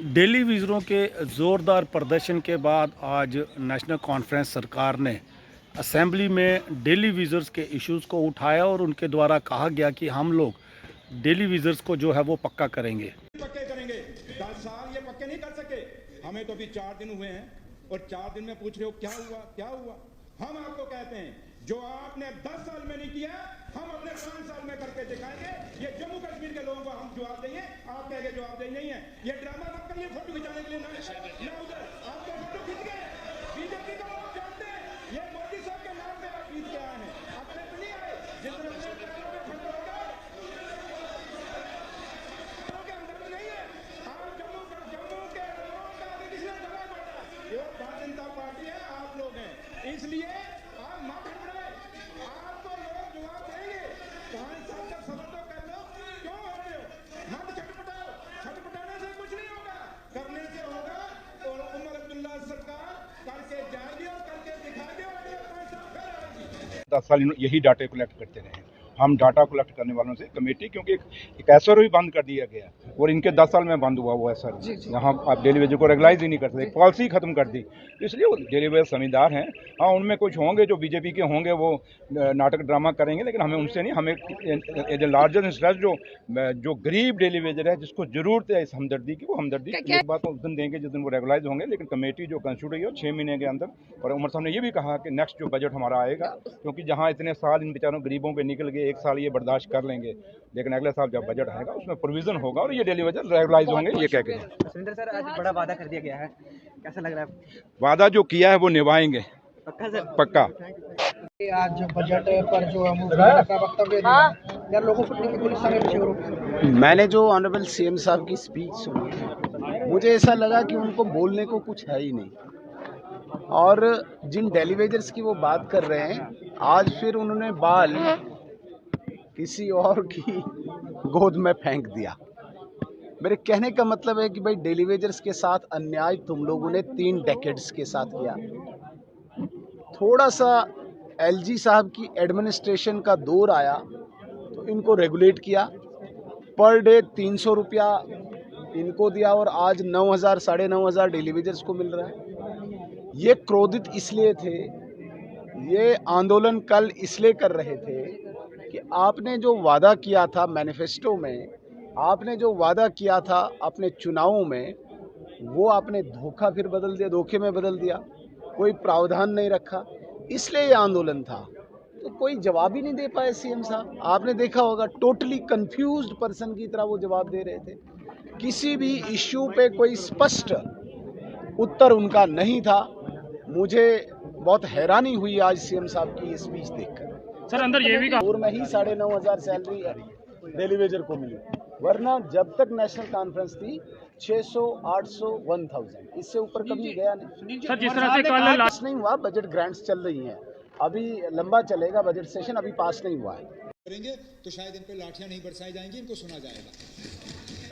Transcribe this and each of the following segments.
दिल्ली विज़रों के ज़ोरदार प्रदर्शन के बाद आज नेशनल कॉन्फ्रेंस सरकार ने असेंबली में दिल्ली विज़र्स के इश्यूज़ को उठाया और उनके द्वारा कहा गया कि हम लोग दिल्ली विज़र्स को जो है वो पक्का करेंगे। पक्के करेंगे। 10 साल ये पक्के नहीं कर सके। हमें तो अभी 4 दिन हुए हैं और 4 दिन में पूछ रहे हो क्या हुआ क्या हुआ। हम आपको कहते हैं जो आपने 10 साल में नहीं किया हम अपने 5 साल में करके दिखाएंगे। ये जम्मू कश्मीर के लोगों को हम जवाब देंगे। आप कहेंगे जवाब देंगे नहीं है। ये ड्रामा मत करिए फोटो खिंचाने के लिए ना उधर आपके फोटो खींच गए। बीजेपी का लोग जानते हैं ये मोदी साहब के नाम पे आप खींच के आए हैं। अपने तो नहीं आए जिस दिन अपने पैरों में ठंड होगा के अंदर में नहीं है। आप जम्मू के लोगों का आगे किसने दबा पड़ा। ये भारतीय जनता पार्टी है आप लोग हैं इसलिए आप मत घबराए। आपको लोग जवाब देंगे। 5 साल का सब्र तो कर लो। क्यों हो रहे हो मत छटपटाओ। छटपटाने से कुछ नहीं होगा करने से होगा। और उमर अब्दुल्ला सरकार करके जाएगी और करके दिखाएगी और अगले 5 साल फिर आएगी। 10 साल यही डाटा कलेक्ट करते रहे। हम डाटा कलेक्ट करने वालों से कमेटी क्योंकि एक एसआर भी बंद कर दिया गया और इनके 10 साल में बंद हुआ वो एसआर। यहाँ आप डेली वेज को रेगुलाइज ही नहीं कर सकते, पॉलिसी खत्म कर दी। इसलिए वो डेली वेज जमींदार हैं। हाँ उनमें कुछ होंगे जो बीजेपी के होंगे वो नाटक ड्रामा करेंगे, लेकिन हमें उनसे नहीं। हमें एज ए लार्जर इंटरेस्ट जो गरीब डेली वेजर है जिसको जरूरत है इस हमदर्दी की, वो हमदर्दी एक बात उस दिन देंगे जिस दिन वो रेगुलाइज होंगे। लेकिन कमेटी जो कंस्टिट्यूट हुई है 6 महीने के अंदर। और उमर साहब ने ये भी कहा कि नेक्स्ट जो बजट हमारा आएगा, क्योंकि जहाँ इतने साल इन बेचारों गरीबों पे निकल गए, एक साल ये बर्दाश्त कर लेंगे, लेकिन अगले साल जब बजट आएगा उसमें प्रोविजन होगा और ये डेली वेजर रेगुलाइज होंगे। ये कह के सुरेंद्र सर आज बड़ा वादा कर दिया गया है, कैसा लग रहा है? वादा जो किया है वो निभाएंगे पक्का सर? पक्का। आज बजट पर जो का वक्तव्य दिया यार लोगों को पुलिस समय मैंने जो ऑनरेबल सीएम साहब की स्पीच सुनी, मुझे ऐसा लगा कि उनको बोलने को कुछ है ही नहीं। और जिन डेलीवेजर्स की वो बात कर रहे हैं, आज फिर उन्होंने बाल किसी और की गोद में फेंक दिया। मेरे कहने का मतलब है कि भाई डेलीवेजर्स के साथ अन्याय तुम लोगों ने 3 डेकेड्स के साथ किया। थोड़ा सा एलजी साहब की एडमिनिस्ट्रेशन का दौर आया तो इनको रेगुलेट किया। पर डे 300 रुपया इनको दिया और आज 9,000 साढ़े 9,000 डेलीवेजर्स को मिल रहा है। ये क्रोधित इसलिए थे, ये आंदोलन कल इसलिए कर रहे थे कि आपने जो वादा किया था मैनिफेस्टो में, आपने जो वादा किया था अपने चुनावों में, वो आपने धोखा फिर बदल दिया, धोखे में बदल दिया। कोई प्रावधान नहीं रखा, इसलिए ये आंदोलन था। तो कोई जवाब ही नहीं दे पाए सीएम साहब। आपने देखा होगा टोटली कंफ्यूज्ड पर्सन की तरह वो जवाब दे रहे थे। किसी भी इश्यू पे कोई स्पष्ट उत्तर उनका नहीं था। मुझे बहुत हैरानी हुई आज सीएम साहब की ये स्पीच देखकर। सर अंदर ये भी और में ही 9,500 सैलरी डेलीवेजर को मिली, वरना जब तक नेशनल कॉन्फ्रेंस थी 600, 800, 1,000, इससे ऊपर कभी गया नहीं। सर जिस तरह से कल पास नहीं हुआ, बजट ग्रांट्स चल रही हैं, अभी लंबा चलेगा बजट सेशन, अभी पास नहीं हुआ है। करेंगे तो शायद इन पे लाठियां नहीं बरसाई जाएंगी, इनको सुना जाएगा।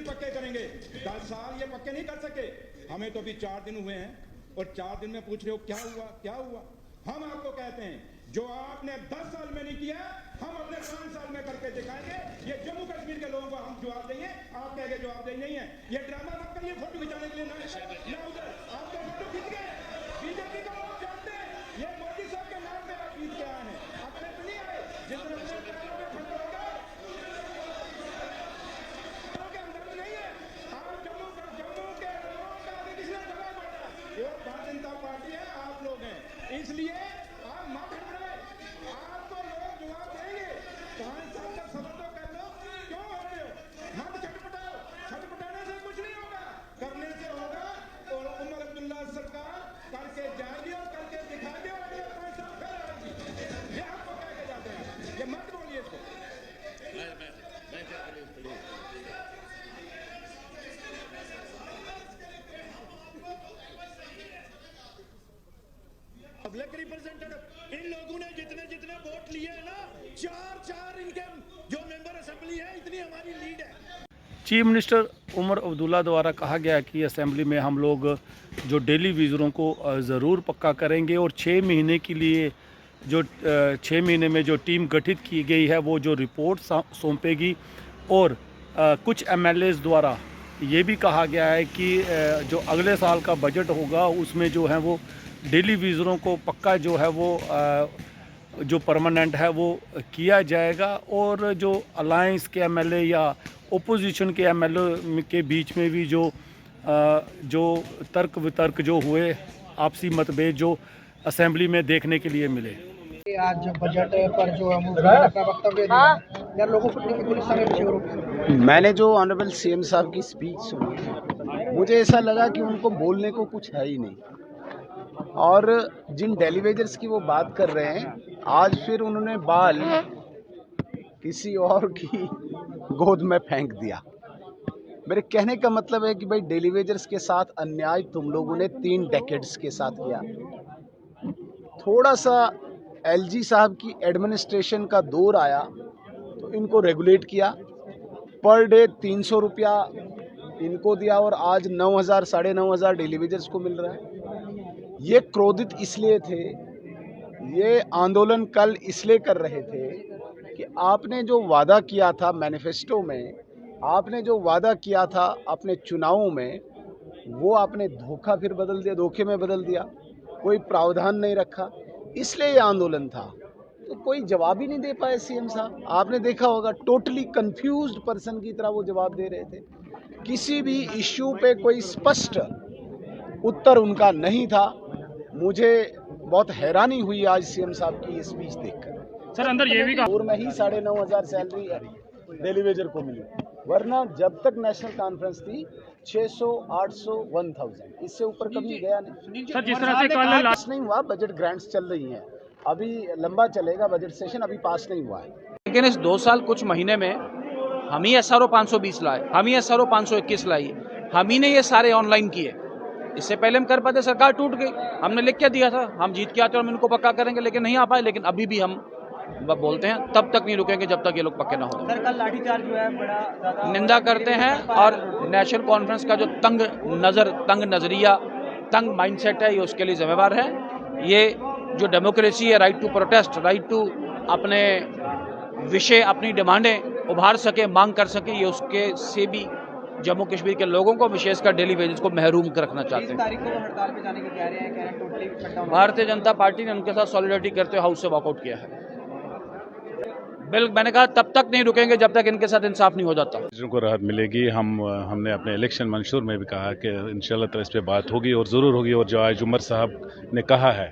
पक्के करेंगे। 10 साल ये पक्के नहीं कर सके। हमें तो अभी 4 दिन हुए हैं और 4 दिन में पूछ रहे हो क्या हुआ क्या हुआ। हम आपको कहते हैं जो आपने 10 साल में नहीं किया हम अपने 5 साल में करके दिखाएंगे। ये जम्मू कश्मीर के लोगों को हम जवाब देंगे। आप कहेंगे जवाब देंगे नहीं है। ये ड्रामा मत करिए फोटो खिंचाने के लिए ना उधर आपके फोटो खींच गए। बीजेपी का लोग जानते हैं ये मोदी साहब के नाम पे आप खींच के आए हैं। अपने तो नहीं आए जिस दिन अपने पैरों में ठंड होगा के अंदर में नहीं है। आप जम्मू के लोगों का आगे किसने दबा पड़ा। ये भारतीय जनता पार्टी है आप लोग हैं इसलिए आप मत घबराए। आपको लोग जवाब देंगे। 5 साल का सब्र तो कर लो। क्यों हो रहे हो मत छटपटाओ। छटपटाने से कुछ नहीं होगा करने से होगा। और उमर अब्दुल्ला सरकार करके जाएगी और करके दिखाएगी और अगले 5 साल फिर आएगी। ये आपको कह के जाते हैं, ये मत बोलिए इसको। पब्लिक रिप्रेजेंटेटिव इन लोगों ने जितने वोट लिए हैं ना, 4 इनके जो मेंबर असेंबली है, इतनी हमारी लीड है। चीफ मिनिस्टर उमर अब्दुल्ला द्वारा कहा गया कि असेंबली में हम लोग जो डेली विज़रों को ज़रूर पक्का करेंगे और 6 महीने के लिए जो 6 महीने में जो टीम गठित की गई है वो जो रिपोर्ट सौंपेगी और कुछ एमएलएज़ द्वारा ये भी कहा गया है कि जो अगले साल का बजट होगा उसमें जो है वो डेली विज़रों को पक्का जो है वो जो परमानेंट है वो किया जाएगा, और जो अलायंस के एमएलए या ओपोजिशन के एमएलए के बीच में भी जो तर्क वितर्क जो हुए, आपसी मतभेद जो असेंबली में देखने के लिए मिले। आज बजट पर जो का वक्तव्य दिया यार, लोगों को पुलिस समय पीछे हो रही है। मैंने जो ऑनरेबल सीएम साहब की स्पीच सुनी, मुझे ऐसा लगा कि उनको बोलने को कुछ है ही नहीं, और जिन डेलीवेजर्स की वो बात कर रहे हैं, आज फिर उन्होंने बाल किसी और की गोद में फेंक दिया। मेरे कहने का मतलब है कि भाई डेलीवेजर्स के साथ अन्याय तुम लोगों ने 3 डेकेड्स के साथ किया। थोड़ा सा एलजी साहब की एडमिनिस्ट्रेशन का दौर आया तो इनको रेगुलेट किया, पर डे 300 रुपया इनको दिया, और आज 9,000 साढ़े 9,000 डेलीवेजर्स को मिल रहा है। ये क्रोधित इसलिए थे, ये आंदोलन कल इसलिए कर रहे थे कि आपने जो वादा किया था मैनिफेस्टो में, आपने जो वादा किया था अपने चुनावों में, वो आपने धोखे में बदल दिया, कोई प्रावधान नहीं रखा, इसलिए ये आंदोलन था। तो कोई जवाब ही नहीं दे पाए सीएम साहब। आपने देखा होगा टोटली कंफ्यूज्ड पर्सन की तरह वो जवाब दे रहे थे, किसी भी इश्यू पे कोई स्पष्ट उत्तर उनका नहीं था। मुझे बहुत हैरानी हुई आज सीएम साहब की ये स्पीच देखकर। सर अंदर ये भी और में ही 9,500 सैलरी डेलीवेजर को मिली, वरना जब तक नेशनल कॉन्फ्रेंस थी 600, 800, 1,000, इससे ऊपर कभी गया नहीं। सर जिस तरह से कल पास नहीं हुआ, बजट ग्रांट्स चल रही हैं, अभी लंबा चलेगा बजट सेशन, अभी पास नहीं हुआ है। लेकिन इस 2 साल कुछ महीने में हम ही SRO 520 लाए, हम ही SRO 521 लाई, हम ही ने ये सारे ऑनलाइन किए। इससे पहले हम कर पाते, सरकार टूट गई, हमने लिख के दिया था, हम जीत के आते और हम इनको पक्का करेंगे, लेकिन नहीं आ पाए। लेकिन अभी भी हम बोलते हैं तब तक नहीं रुकेंगे जब तक ये लोग पक्के ना हो। सर कल लाठीचार्ज जो है बड़ा ज्यादा निंदा करते हैं, और नेशनल कॉन्फ्रेंस का जो तंग नजरिया, तंग माइंडसेट है, ये उसके लिए जिम्मेवार है। ये जो डेमोक्रेसी है, right to protest, right to अपने विषय, अपनी डिमांडें उभार सके, मांग कर सके, ये उसके से भी जम्मू कश्मीर के लोगों को, विशेषकर डेली वेजेस को महरूम कर रखना चाहते 20 हैं। तारीख को वो हड़ताल पे जाने की कह रहे हैं totally shutdown. Bharatiya Janata party ने उनके साथ सॉलिडरिटी करते हुए हाउस से वॉकआउट किया है। मैंने कहा तब तक नहीं रुकेंगे जब तक इनके साथ इंसाफ नहीं हो जाता। को राहत मिलेगी। हमने अपने इलेक्शन मंशूर में भी कहा कि इंशाल्लाह ताला इस पे बात होगी और ज़रूर होगी, और जो आज उमर साहब ने कहा है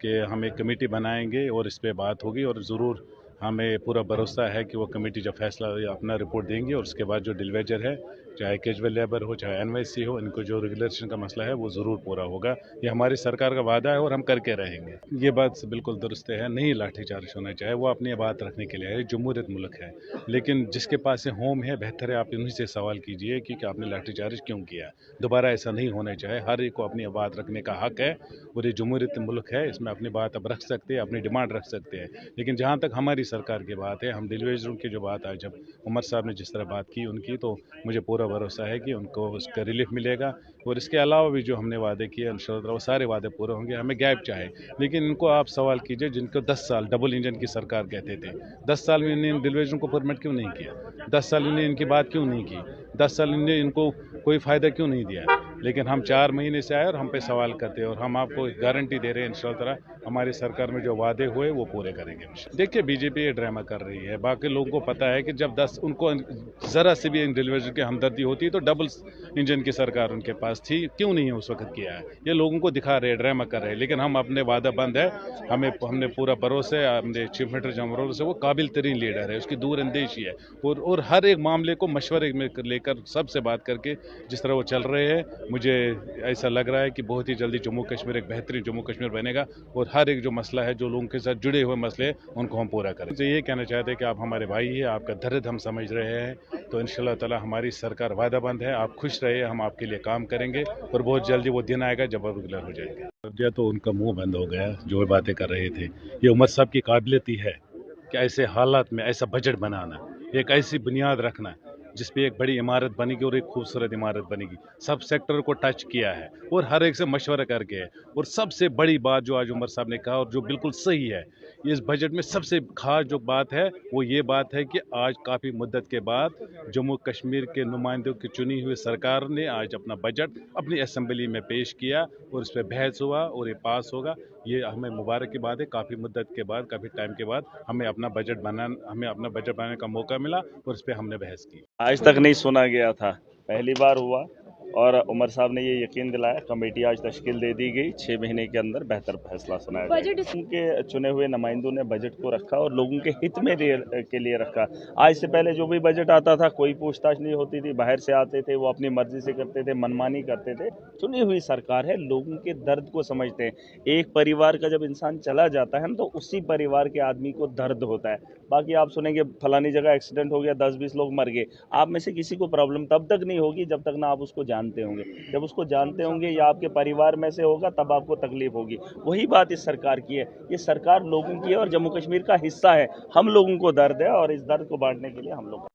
कि हम एक कमेटी बनाएंगे और इस पे बात होगी, और ज़रूर हमें पूरा भरोसा है कि वो कमेटी जब फैसला या अपना रिपोर्ट देंगी, और उसके बाद जो डिलीवेजर है, चाहे कैजुअल लेबर हो चाहे NYC हो, इनको जो रेगुलेशन का मसला है वो ज़रूर पूरा होगा। ये हमारी सरकार का वादा है और हम करके रहेंगे। ये बात बिल्कुल दुरुस्त है, नहीं लाठीचार्ज होना चाहिए, वो अपनी बात रखने के लिए है, जमहूरियत मुल्क है। लेकिन जिसके पास से होम है, बेहतर है आप उन्हीं से सवाल कीजिए कि आपने लाठीचार्ज क्यों किया। दोबारा ऐसा नहीं होना चाहिए, हर एक को अपनी बात रखने का हक है, और ये जमहूरियत मुल्क है, इसमें अपनी बात अब रख सकते हैं, अपनी डिमांड रख सकते हैं। लेकिन जहाँ तक हमारी सरकार की बात है, हम डिलीवेजरों की जो बात आज जब उमर साहब ने जिस तरह बात की उनकी, तो मुझे पूरा भरोसा है कि उनको उसका रिलीफ मिलेगा। और इसके अलावा भी जो हमने वादे किए इंशाअल्लाह वो सारे वादे पूरे होंगे। हमें गैप चाहे, लेकिन इनको आप सवाल कीजिए जिनको 10 साल डबल इंजन की सरकार कहते थे, 10 साल में इन्हें डिलीवेजरों को परमिट क्यों नहीं किया, 10 साल इन्हें इनकी बात क्यों नहीं की, 10 साल इन्हें इनको कोई फ़ायदा क्यों नहीं दिया। लेकिन हम 4 महीने से आए और हम पे सवाल करते हैं, और हम आपको गारंटी दे रहे हैं इंशाअल्लाह हमारी सरकार में जो वादे हुए वो पूरे करेंगे। देखिए बीजेपी ये ड्रामा कर रही है, बाकी लोगों को पता है कि जब 10 उनको ज़रा से भी डिलीवेजर की हमदर्दी होती है तो डबल इंजन की सरकार उनके पास थी, क्यों नहीं उस वक्त किया है। ये लोगों को दिखा रहे हैं, ड्रामा कर रहे हैं, लेकिन हम अपने वादा बंद है। हमने पूरा भरोसा है अपने चीफ मिनिस्टर जमहूर से, वो काबिल तरीन लीडर है, उसकी दूरअंदेशी है, और हर एक मामले को मशवरे में लेकर सबसे बात करके जिस तरह वो चल रहे हैं, मुझे ऐसा लग रहा है कि बहुत ही जल्दी जम्मू कश्मीर एक बेहतरीन जम्मू कश्मीर बनेगा, और हर एक जो मसला है, जो लोगों के साथ जुड़े हुए मसले हैं, उनको हम पूरा करें। तो ये कहना चाहते हैं कि आप हमारे भाई हैं, आपका दर्द हम समझ रहे हैं, तो इंशाअल्लाह ताला हमारी सरकार वादाबंद है। आप खुश रहिए, हम आपके लिए काम करेंगे, और बहुत जल्दी वो दिन आएगा जब आप रेगुलर हो जाएंगे। तो उनका मुंह बंद हो गया, जो बातें कर रहे थे। ये उमर साहब की काबिलियत ही है कि ऐसे हालात में ऐसा बजट बनाना, एक ऐसी बुनियाद रखना जिस पे एक बड़ी इमारत बनेगी और एक खूबसूरत इमारत बनेगी। सब सेक्टर को टच किया है और हर एक से मशवरा करके है। और सबसे बड़ी बात जो आज उमर साहब ने कहा और जो बिल्कुल सही है, इस बजट में सबसे खास जो बात है वो ये बात है कि आज काफ़ी मुद्दत के बाद जम्मू कश्मीर के नुमाइंदों की चुनी हुई सरकार ने आज अपना बजट अपनी असेंबली में पेश किया और इस पर बहस हुआ और ये पास होगा। ये हमें मुबारक की बात है। काफ़ी मुद्दत के बाद, काफ़ी टाइम के बाद हमें अपना बजट बनाने का मौका मिला और इस पर हमने बहस की। आज तक नहीं सुना गया था, पहली बार हुआ और उमर साहब ने ये यकीन दिलाया। कमेटी आज तश्कील दे दी गई, 6 महीने के अंदर बेहतर फैसला सुनाया जाएगा। उनके चुने हुए नुमाइंदों ने बजट को रखा और लोगों के हित में के लिए रखा। आज से पहले जो भी बजट आता था कोई पूछताछ नहीं होती थी, बाहर से आते थे, वो अपनी मर्जी से करते थे, मनमानी करते थे। चुनी हुई सरकार है, लोगों के दर्द को समझते हैं। एक परिवार का जब इंसान चला जाता है तो उसी परिवार के आदमी को दर्द होता है। बाकी आप सुनेंगे फलानी जगह एक्सीडेंट हो गया, 10-20 लोग मर गए। आप में से किसी को प्रॉब्लम तब तक नहीं होगी जब तक ना आप उसको जानते होंगे। जब उसको जानते होंगे या आपके परिवार में से होगा तब आपको तकलीफ होगी। वही बात इस सरकार की है। ये सरकार लोगों की है और जम्मू कश्मीर का हिस्सा है। हम लोगों को दर्द है और इस दर्द को बांटने के लिए हम लोग